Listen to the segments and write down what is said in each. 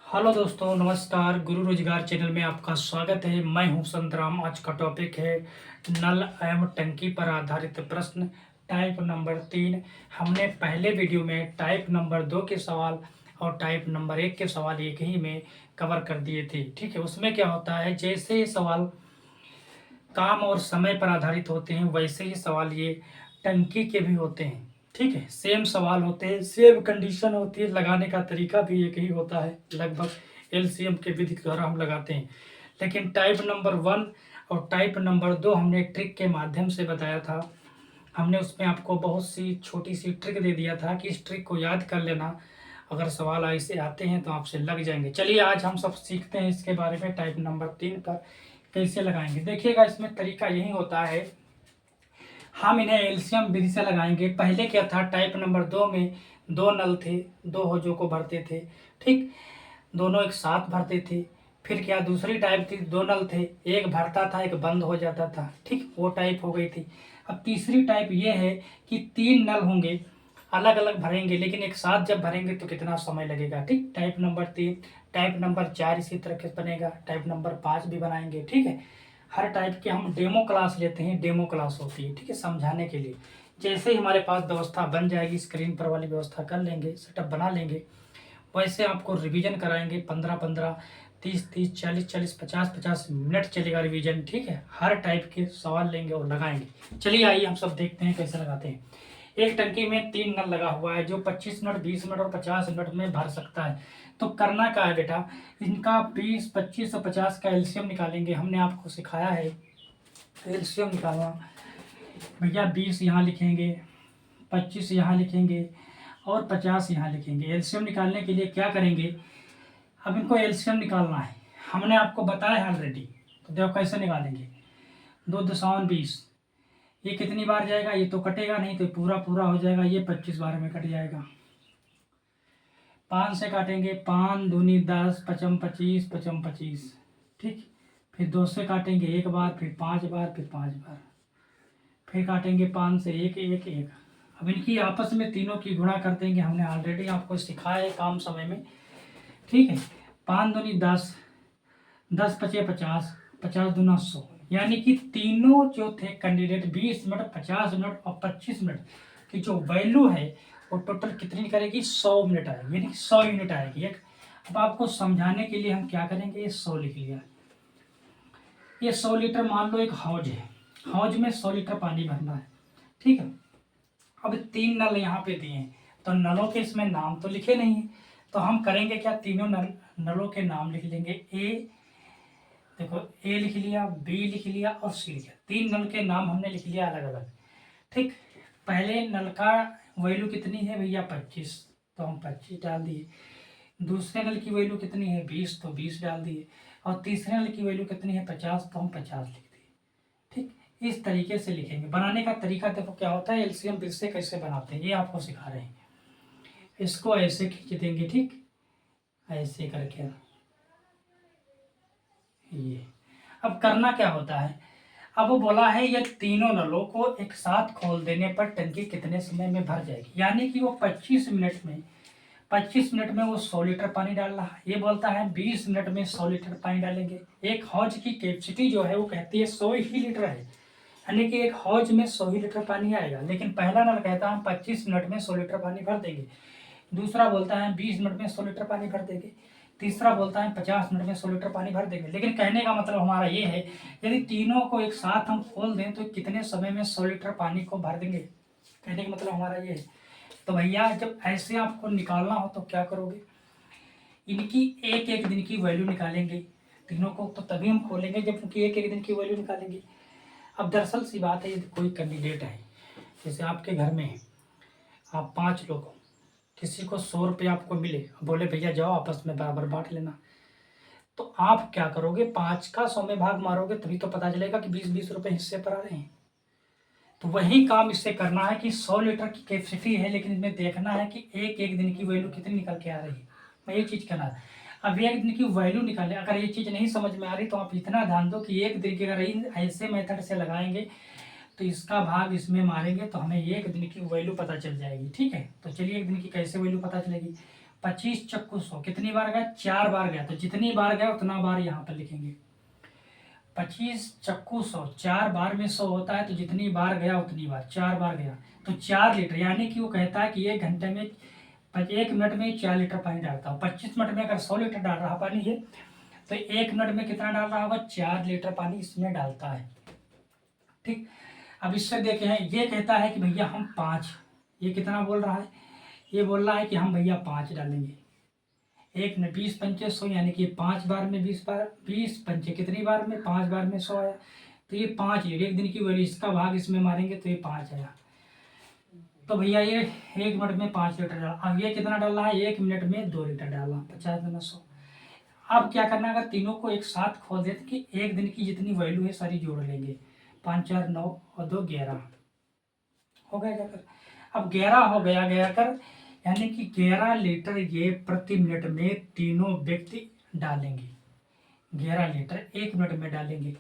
Hello दोस्तों, नमस्कार। गुरु रोजगार चैनल में आपका स्वागत है। मैं हूं संतराम। आज का टॉपिक है नल एवं टंकी पर आधारित प्रश्न, टाइप नंबर 3। हमने पहले वीडियो में टाइप नंबर 2 के सवाल और टाइप नंबर 1 के सवाल एक ही में कवर कर दिए थे। ठीक है, उसमें क्या होता है, जैसे सवाल काम और समय पर आधारित होते हैं वैसे ही सवाल ये टंकी के भी होते हैं। ठीक है, सेम सवाल होते हैं, सेम कंडीशन होती है, लगाने का तरीका भी एक ही होता है। लगभग एलसीएम के विधि के द्वारा हम लगाते हैं। लेकिन टाइप नंबर 1 और टाइप नंबर 2 हमने ट्रिक के माध्यम से बताया था। हमने उसमें आपको बहुत सी छोटी सी ट्रिक दे दिया था कि इस ट्रिक को याद कर लेना, अगर सवाल ऐसे आते हैं तो आपसे लग जाएंगे। चलिए आज हम सब सीखते हैं इसके बारे में, टाइप नंबर 3 पर कैसे लगाएंगे। देखिएगा, इसमें तरीका यही होता है, हम इन्हें एलसीएम विधि से लगाएंगे। पहले क्या था, टाइप नंबर 2 में दो नल थे, दो होजों को भरते थे। ठीक, दोनों एक साथ भरते थे। फिर क्या, दूसरी टाइप थी, दो नल थे, एक भरता था एक बंद हो जाता था। ठीक, वो टाइप हो गई थी। अब तीसरी टाइप ये है कि तीन नल होंगे, अलग अलग भरेंगे, लेकिन एक साथ जब भरेंगे तो कितना समय लगेगा। ठीक, टाइप नंबर 3। टाइप नंबर 4 इसी तरह से बनेगा, टाइप नंबर 5 भी बनाएंगे। ठीक है, हर टाइप के हम डेमो क्लास लेते हैं, डेमो क्लास होती है, ठीक है, समझाने के लिए। जैसे ही हमारे पास व्यवस्था बन जाएगी, स्क्रीन पर वाली व्यवस्था कर लेंगे, सेटअप बना लेंगे, वैसे आपको रिवीजन कराएंगे। 15-15, 30-30, 40-40, 50-50 मिनट चलेगा रिवीजन। ठीक है, हर टाइप के सवाल लेंगे और लगाएंगे। चलिए आइए हम सब देखते हैं कैसे लगाते हैं। एक टंकी में 3 नल लगा हुआ है जो 25 मिनट, 20 मिनट और 50 मिनट में भर सकता है। तो करना क्या है बेटा, इनका 20, 25 और 50 का एलसीएम निकालेंगे। हमने आपको सिखाया है एलसीएम निकालना। भैया 20 यहाँ लिखेंगे, 25 यहाँ लिखेंगे और 50 यहाँ लिखेंगे। एलसीएम निकालने के लिए क्या करेंगे, अब इनको एलसीएम निकालना है, हमने आपको बताया है ऑलरेडी। तो देखो कैसे निकालेंगे। 2×20, ये कितनी बार जाएगा, ये तो कटेगा नहीं, तो पूरा पूरा हो जाएगा, ये 25 बार में कट जाएगा। 5 से काटेंगे, 5 दूनी 10, 55 25, 55 25। ठीक, फिर 2 से काटेंगे एक बार, फिर 5 बार, फिर 5 बार, फिर काटेंगे 5 से 1 1 1। अब इनकी आपस में तीनों की गुणा कर देंगे, हमने ऑलरेडी आपको सिखाया है काम समय में। ठीक है, 5 दूनी 10, 10 पचे 50, 50 दूना 100, यानी कि तीनों जो थे कैंडिडेट 20 मिनट, 50 मिनट और 25 मिनट की जो वैल्यू है वो टोटल कितनी निकलेगी, 100 मिनट आएगी, यानी 100 यूनिट आएगी एक। अब आपको समझाने के लिए हम क्या करेंगे, ये 100 लिख लिया। ये 100 लीटर मान लो एक हौज है, हौज में 100 लीटर पानी भरना है। ठीक है, अब 3 नल यहाँ पे दिए हैं, तो नलों के इसमें नाम तो लिखे नहीं है, तो हम करेंगे क्या, तीनों नलों के नाम लिख लेंगे। ए, देखो, ए लिख लिया, बी लिख लिया और सी लिख लिया। 3 नल के नाम हमने लिख लिया अलग अलग। ठीक, पहले नल का वैल्यू कितनी है भैया, 25, तो हम 25 डाल दिए। दूसरे नल की वैल्यू कितनी है, 20, तो 20 डाल दिए। और तीसरे नल की वैल्यू कितनी है, 50, तो हम 50 लिख दिए। ठीक, इस तरीके से लिखेंगे। बनाने का तरीका देखो क्या होता है, एलसीएम फिर से कैसे बनाते हैं ये आपको सिखा रहे हैं। इसको ऐसे खींच देंगे, ठीक, ऐसे करके ये। अब करना क्या होता है, अब वो बोला है ये तीनों नलों को एक साथ खोल देने पर टंकी कितने समय में भर जाएगी, यानी कि वो 25 मिनट में वो 100 लीटर पानी डाल रहा है। ये बोलता है 20 मिनट में 100 लीटर पानी डालेंगे। एक हौज की कैपेसिटी जो है वो कहती है 100 ही लीटर है, यानी कि एक हौज में 100 ही लीटर पानी आएगा। लेकिन पहला नल कहता है 25 मिनट में 100 लीटर पानी भर देंगे। दूसरा बोलता है 20 मिनट में 100 लीटर पानी भर देंगे। तीसरा बोलता है 50 मिनट में 100 लीटर पानी भर देंगे। लेकिन कहने का मतलब हमारा ये है, यदि तीनों को एक साथ हम खोल दें तो कितने समय में 100 लीटर पानी को भर देंगे, कहने का मतलब हमारा ये है। तो भैया जब ऐसे आपको निकालना हो तो क्या करोगे, इनकी एक एक दिन की वैल्यू निकालेंगे तीनों को, तो तभी हम खोलेंगे जब उनकी एक एक दिन की वैल्यू निकालेंगे। अब दरअसल सी बात है, यदि कोई कैंडिडेट है, जैसे आपके घर में है, आप 5 लोग हो, किसी को 100 रुपये आपको मिले, बोले भैया जाओ आपस में बराबर बांट लेना, तो आप क्या करोगे, 5 का 100 में भाग मारोगे, तभी तो पता चलेगा कि 20-20 रुपये हिस्से पर आ रहे हैं। तो वही काम इससे करना है कि 100 लीटर की कैपेसिटी है, लेकिन इसमें देखना है कि एक एक दिन की वैल्यू कितनी निकल के आ रही है। मैं ये चीज़ कहना है। अब एक दिन की वैल्यू निकाले, अगर ये चीज़ नहीं समझ में आ रही तो आप इतना ध्यान दो कि एक दिन की अगर ऐसे मेथड से लगाएंगे तो इसका भाग इसमें मारेंगे तो हमें एक दिन की वैल्यू पता चल जाएगी। ठीक है, तो चलिए एक दिन की कैसे वैल्यू पता चलेगी। 25 चक्कू 100 कितनी बार गया, 4 बार गया, तो जितनी बार गया उतना बार यहाँ पर लिखेंगे। 25 चक्कू 100, 4 बार में 100 होता है, तो जितनी बार गया उतनी बार, 4 बार गया तो 4 लीटर, यानी कि वो कहता है कि 1 घंटे में 1 मिनट में 4 लीटर पानी डालता हूँ। 25 मिनट में अगर 100 लीटर डाल रहा पानी है तो 1 मिनट में कितना डाल रहा होगा, 4 लीटर पानी इसमें डालता है। ठीक, अब इससे देखे हैं, ये कहता है कि भैया हम 5, ये कितना बोल रहा है, ये बोल रहा है कि हम भैया 5 डालेंगे। 1 में 20 पंचे 100, यानी कि 5 बार में 20 पंचे कितनी बार में, 5 बार में 100 आया, तो ये 5 लीटर 1 दिन की वैल्यू, इसका भाग इसमें मारेंगे तो ये 5 आया। तो भैया ये 1 मिनट में 5 लीटर डाला। अब ये कितना डाल रहा है, 1 मिनट में 2 लीटर डाला, 50 में 100। अब क्या करना है, अगर तीनों को एक साथ खोल देते कि 1 दिन की जितनी वैल्यू है सारी जोड़ लेंगे। 5 4 9 और 2 11 हो गया जाकर। अब 11 हो गया कर, यानी कि 11 लीटर ये प्रति मिनट में तीनों व्यक्ति डालेंगे। 11 लीटर 1 मिनट में डालेंगे,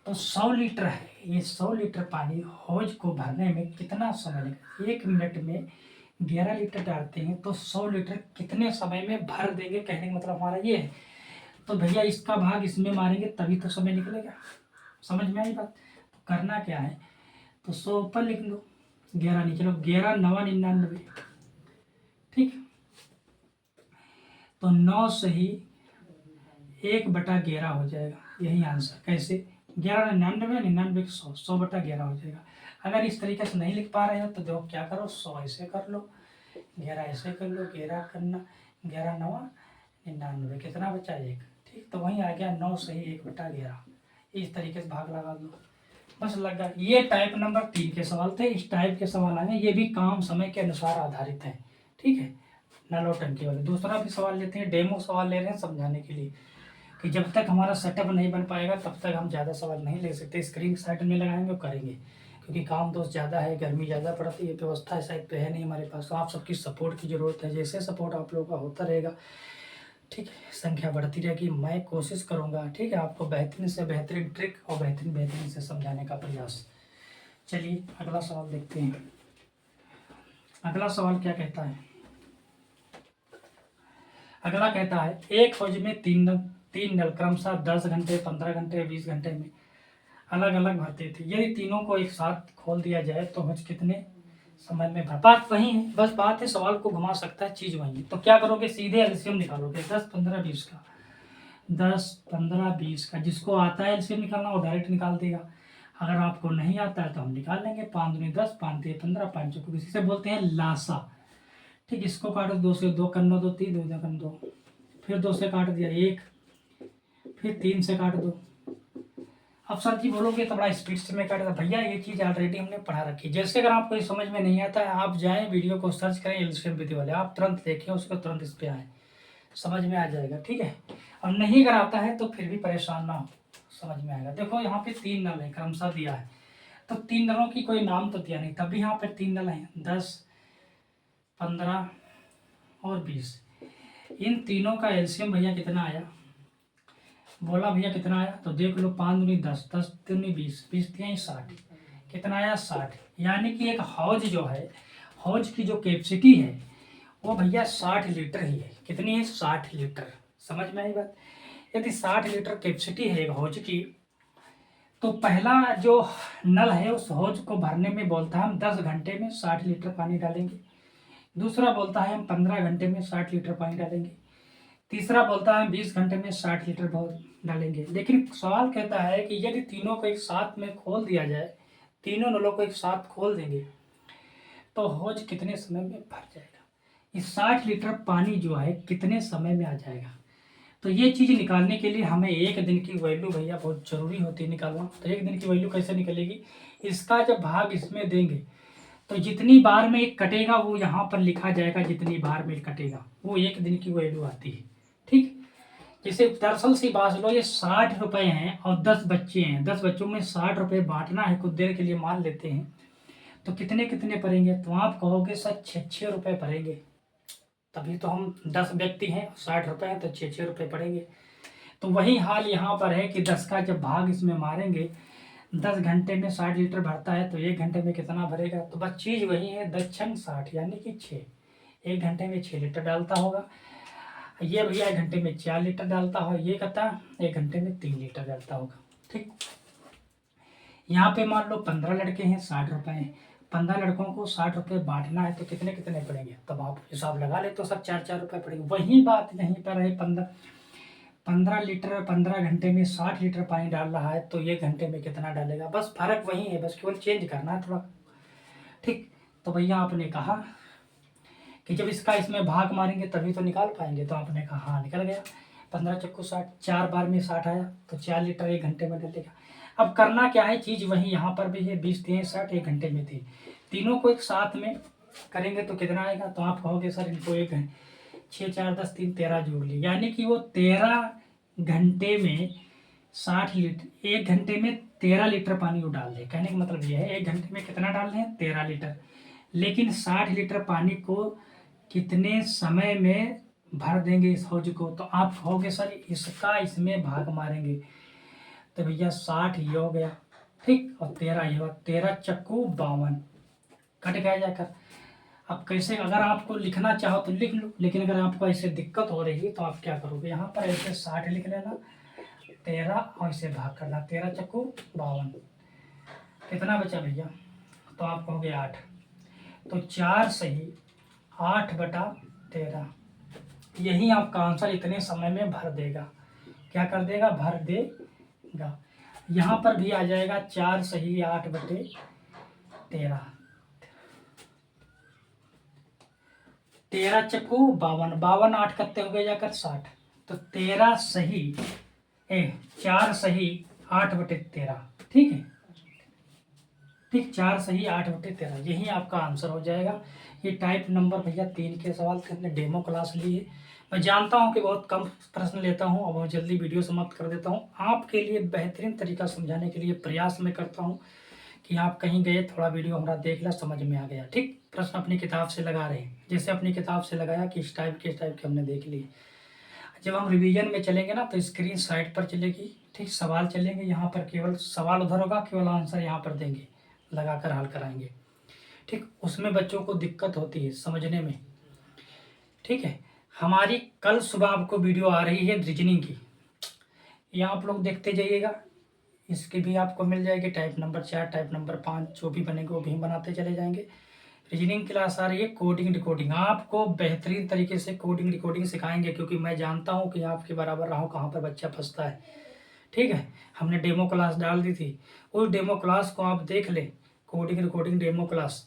तो 100 लीटर है, ये 100 लीटर पानी हौज को भरने में कितना समय लगेगा। 1 मिनट में 11 लीटर डालते हैं तो 100 लीटर कितने समय में भर देंगे, कहने का मतलब हमारा ये है। तो भैया इसका भाग इसमें मारेंगे तभी तो समय निकलेगा। समझ में आई बात। तो करना क्या है, तो 100 ऊपर लिख लो, 11 नीचे लो, 11 9 99। ठीक, तो 9 से ही 1/11 हो जाएगा, यही आंसर। कैसे, 11 99 99 100, 100/11 हो जाएगा। अगर इस तरीके से नहीं लिख पा रहे हो तो देखो क्या करो, 100 ऐसे कर लो, 11 ऐसे कर लो, 11 करना, 11 9 99, कितना बचा 1। ठीक, तो वहीं आ गया 9 से ही 1/11, इस तरीके से भाग लगा दो, बस लग गया। ये टाइप नंबर 3 के सवाल थे। इस टाइप के सवाल आए, ये भी काम समय के अनुसार आधारित है। ठीक है, नल और टंकी वाले। दूसरा भी सवाल लेते हैं, डेमो सवाल ले रहे हैं समझाने के लिए कि जब तक हमारा सेटअप नहीं बन पाएगा तब तक हम ज़्यादा सवाल नहीं ले सकते। स्क्रीन साइड में लगाएंगे और करेंगे, क्योंकि काम दोस्त ज़्यादा है, गर्मी ज़्यादा पड़ती है, व्यवस्था साइड पे है नहीं हमारे पास। तो आप सबकी सपोर्ट की ज़रूरत है, जैसे सपोर्ट आप लोगों का होता रहेगा, ठीक है, संख्या बढ़ती रहेगी। मैं कोशिश करूँगा, ठीक है, आपको बेहतरीन से बेहतरीन ट्रिक और बेहतरीन से समझाने का प्रयास। चलिए अगला सवाल देखते हैं। अगला सवाल क्या कहता है, अगला कहता है एक हौज में तीन नल क्रमशः 10 घंटे 15 घंटे 20 घंटे में अलग अलग भरते थे। यदि तीनों को एक साथ खोल दिया जाए तो हौज कितने समय में भर। बात वही है, बस बात है, सवाल को घुमा सकता है, चीज वही है। तो क्या करोगे, सीधे एलसीएम निकालोगे। 10 15 20 का, 10 15 20 का, जिसको आता है एलसीएम निकालना वो डायरेक्ट निकाल देगा। अगर आपको नहीं आता है तो हम निकाल लेंगे। 5 दूनी 10, 5 3 15, 5 चौको, इसी से बोलते हैं लासा। ठीक, इसको काटो 2 से, 2 करना 2 3, 2 करना 2, फिर 2 से काट दिया 1, फिर 3 से काट दो। अब सर जी बोलोगे तो बड़ा स्पीड से मैं काटता, भैया ये चीज़ ऑलरेडी हमने पढ़ा रखी है। जैसे अगर आपको ये समझ में नहीं आता है, आप जाएं वीडियो को सर्च करें एलसीएम विधि वाले, आप तुरंत देखें उसको, तुरंत इस पर आए, समझ में आ जाएगा। ठीक है, और नहीं अगर आता है तो फिर भी परेशान ना हो, समझ में आएगा। देखो यहाँ पे 3 नल है, क्रमशः दिया है, तो 3 नलों की कोई नाम तो दिया नहीं, तभी यहाँ पे 3 नल हैं, 10 15 और 20। इन तीनों का एलसीएम भैया कितना आया, बोला भैया कितना आया, तो देख लो, 5 दूनी 10, 10 दूनी 20, 20 3 60, कितना आया 60। यानी कि एक हौज जो है, हौज की जो कैपेसिटी है वो भैया 60 लीटर ही है। कितनी है, 60 लीटर। समझ में आई बात। यदि 60 लीटर कैपेसिटी है एक हौज की, तो पहला जो नल है उस हौज को भरने में बोलता है हम 10 घंटे में 60 लीटर पानी डालेंगे। दूसरा बोलता है हम 15 घंटे में 60 लीटर पानी डालेंगे। तीसरा बोलता है 20 घंटे में 60 लीटर बहुत डालेंगे। लेकिन सवाल कहता है कि यदि तीनों को एक साथ में खोल दिया जाए, तीनों नलों को एक साथ खोल देंगे तो हौज कितने समय में भर जाएगा। इस 60 लीटर पानी जो है कितने समय में आ जाएगा। तो ये चीज़ निकालने के लिए हमें 1 दिन की वैल्यू भैया बहुत ज़रूरी होती है निकालना। तो 1 दिन की वैल्यू कैसे निकलेगी, इसका जब भाग इसमें देंगे तो जितनी बार में एक कटेगा वो यहाँ पर लिखा जाएगा, जितनी बार में कटेगा वो 1 दिन की वैल्यू आती है। ठीक, जैसे दरअसल सी बात लो, ये 60 रुपये हैं और 10 बच्चे हैं, 10 बच्चों में 60 रुपये बांटना है, कुछ देर के लिए मान लेते हैं, तो कितने कितने पड़ेंगे। तो आप कहोगे सर 6 रुपये पड़ेंगे, तभी तो हम 10 व्यक्ति हैं, 60 रुपये हैं तो 6 रुपये पड़ेंगे। तो वही हाल यहाँ पर है कि 10 का जब भाग इसमें मारेंगे, 10 घंटे में 60 लीटर भरता है तो 1 घंटे में कितना भरेगा। तो बस चीज़ वही है, 10 छंग 60 यानी कि 6। 1 घंटे में 6 लीटर डालता होगा। ये भैया 1 घंटे में 4 लीटर डालता होगा। ये कहता 1 घंटे में 3 लीटर डालता होगा। ठीक, यहाँ पे मान लो 15 लड़के हैं, 60 रुपए हैं। 15 लड़कों को 60 रुपये बांटना है तो कितने कितने पड़ेंगे, तब आप हिसाब लगा ले तो सब 4-4 रुपये पड़ेंगे। वही बात यहीं पर है, 15 लीटर 15 घंटे में 60 लीटर पानी डाल रहा है तो 1 घंटे में कितना डालेगा, बस फर्क वही है, बस केवल चेंज करना है थोड़ा। ठीक, तो भैया आपने कहा कि जब इसका इसमें भाग मारेंगे तभी तो निकाल पाएंगे, तो आपने कहा हाँ निकल गया। 15 चक्कू 60, 4 बार में 60 आया तो 4 लीटर 1 घंटे में डलेगा। अब करना क्या है, चीज़ वही यहाँ पर भी है, 20 3 60 1 घंटे में थी। तीनों को एक साथ में करेंगे तो कितना आएगा, तो आप कहोगे सर इनको 6 4 10 3 13 जोड़ ली, यानी कि वो 13 घंटे में 60 लीटर, 1 घंटे में 13 लीटर पानी वो डाल दे। कहने का मतलब ये है 1 घंटे में कितना डाल रहे हैं, 13 लीटर। लेकिन 60 लीटर पानी को कितने समय में भर देंगे इस हौज को, तो आप कहोगे सर इसका इसमें भाग मारेंगे, तो भैया 60 ये हो गया, ठीक, और 13 ये हुआ, 13 चक्कू 52 कट गया जाकर। अब कैसे, अगर आपको लिखना चाहो तो लिख लो, लेकिन अगर आपको ऐसे दिक्कत हो रही है तो आप क्या करोगे, यहाँ पर ऐसे 60 लिख लेना, 13 और इसे भाग करना, 13 चक्कू 52 कितना बचा भैया, तो आप कहोगे 8, तो 4 सही 8/13, यही आपका आंसर इतने समय में भर देगा। क्या कर देगा, भर देगा। यहाँ पर भी आ जाएगा 4 सही 8/13, 13 चक्कू 52, 52 8 कत्ते हो गए जाकर 60, तो 13 सही 4 सही 8/13, ठीक है, ठीक, 4 सही 8/13, यही आपका आंसर हो जाएगा। ये टाइप नंबर भैया 3 के सवाल थे, हमने डेमो क्लास ली है। मैं जानता हूँ कि बहुत कम प्रश्न लेता हूँ और बहुत जल्दी वीडियो समाप्त कर देता हूँ। आपके लिए बेहतरीन तरीका समझाने के लिए प्रयास मैं करता हूँ कि आप कहीं गए, थोड़ा वीडियो हमारा देख लिया, समझ में आ गया। ठीक, प्रश्न अपनी किताब से लगा रहे हैं, जैसे अपनी किताब से लगाया कि इस टाइप के हमने देख लिए। जब हम रिवीजन में चलेंगे ना तो स्क्रीन साइड पर चलेगी, ठीक, सवाल चलेंगे, यहाँ पर केवल सवाल उधर होगा, केवल आंसर यहाँ पर देंगे, लगाकर हल कराएंगे। ठीक, उसमें बच्चों को दिक्कत होती है समझने में। ठीक है, हमारी कल सुबह आपको वीडियो आ रही है रीजनिंग की, यहाँ आप लोग देखते जाइएगा, इसकी भी आपको मिल जाएगी। टाइप नंबर 4 टाइप नंबर 5 जो भी बनेंगे वो भी हम बनाते चले जाएंगे। रीजनिंग क्लास आ रही है, कोडिंग डिकोडिंग, आपको बेहतरीन तरीके से कोडिंग डिकोडिंग सिखाएंगे, क्योंकि मैं जानता हूँ कि आपके बराबर रहा हूँ कहाँ पर बच्चा फंसता है। ठीक है, हमने डेमो क्लास डाल दी थी, उस डेमो क्लास को आप देख लें, कोडिंग रिकॉर्डिंग डेमो क्लास,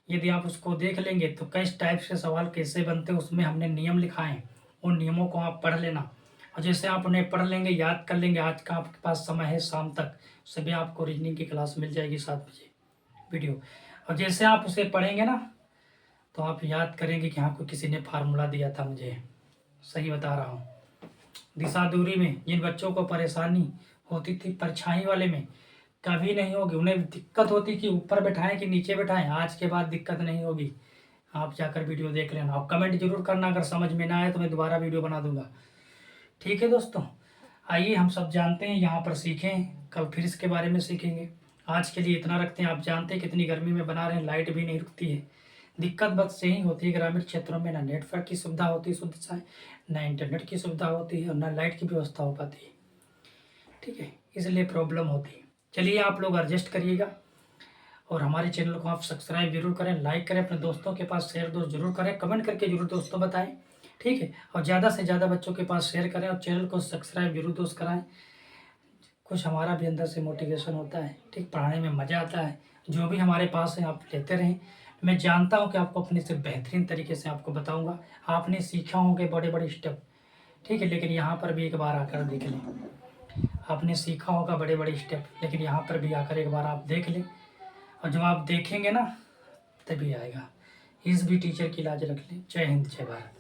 यदि आप उसको देख लेंगे तो किस टाइप से सवाल कैसे बनते हैं उसमें हमने नियम लिखाए हैं, उन नियमों को आप पढ़ लेना। और जैसे आप उन्हें पढ़ लेंगे, याद कर लेंगे, आज का आपके पास समय है शाम तक, सभी आपको रीजनिंग की क्लास मिल जाएगी 7 बजे वीडियो। और जैसे आप उसे पढ़ेंगे ना तो आप याद करेंगे कि हाँ कोई किसी ने फार्मूला दिया था मुझे, सही बता रहा हूँ। दिशा दूरी में जिन बच्चों को परेशानी होती थी परछाई वाले में, कभी नहीं होगी। उन्हें दिक्कत होती कि ऊपर बैठाएं कि नीचे बैठाएं, आज के बाद दिक्कत नहीं होगी। आप जाकर वीडियो देख लेना और कमेंट जरूर करना, अगर समझ में ना आए तो मैं दोबारा वीडियो बना दूंगा। ठीक है दोस्तों, आइए हम सब जानते हैं, यहाँ पर सीखें, कल फिर इसके बारे में सीखेंगे। आज के लिए इतना रखते हैं। आप जानते हैं कितनी गर्मी में बना रहे हैं, लाइट भी नहीं रुकती है। दिक्कत बस यही होती है ग्रामीण क्षेत्रों में, ना नेटवर्क की सुविधा होती है शुद्ध से, ना इंटरनेट की सुविधा होती है और ना लाइट की व्यवस्था हो पाती है। ठीक है, इसलिए प्रॉब्लम होती है। चलिए आप लोग एडजस्ट करिएगा और हमारे चैनल को आप सब्सक्राइब जरूर करें, लाइक करें, अपने दोस्तों के पास शेयर दोस्त जरूर करें, कमेंट करके जरूर दोस्तों बताएं। ठीक है, और ज़्यादा से ज़्यादा बच्चों के पास शेयर करें और चैनल को सब्सक्राइब जरूर दोस्त कराएं। कुछ हमारा भी अंदर से मोटिवेशन होता है, ठीक, पढ़ाने में मज़ा आता है। जो भी हमारे पास है आप लेते रहें, मैं जानता हूँ कि आपको अपने से बेहतरीन तरीके से आपको बताऊँगा। आपने सीखा होंगे बड़े बड़े स्टेप, ठीक है, लेकिन यहाँ पर भी एक बार आकर देख लें। आपने सीखा होगा बड़े बड़े स्टेप, लेकिन यहाँ पर भी आकर एक बार आप देख लें, और जब आप देखेंगे ना तभी आएगा। इस भी टीचर की लाज रख लें। जय हिंद, जय भारत।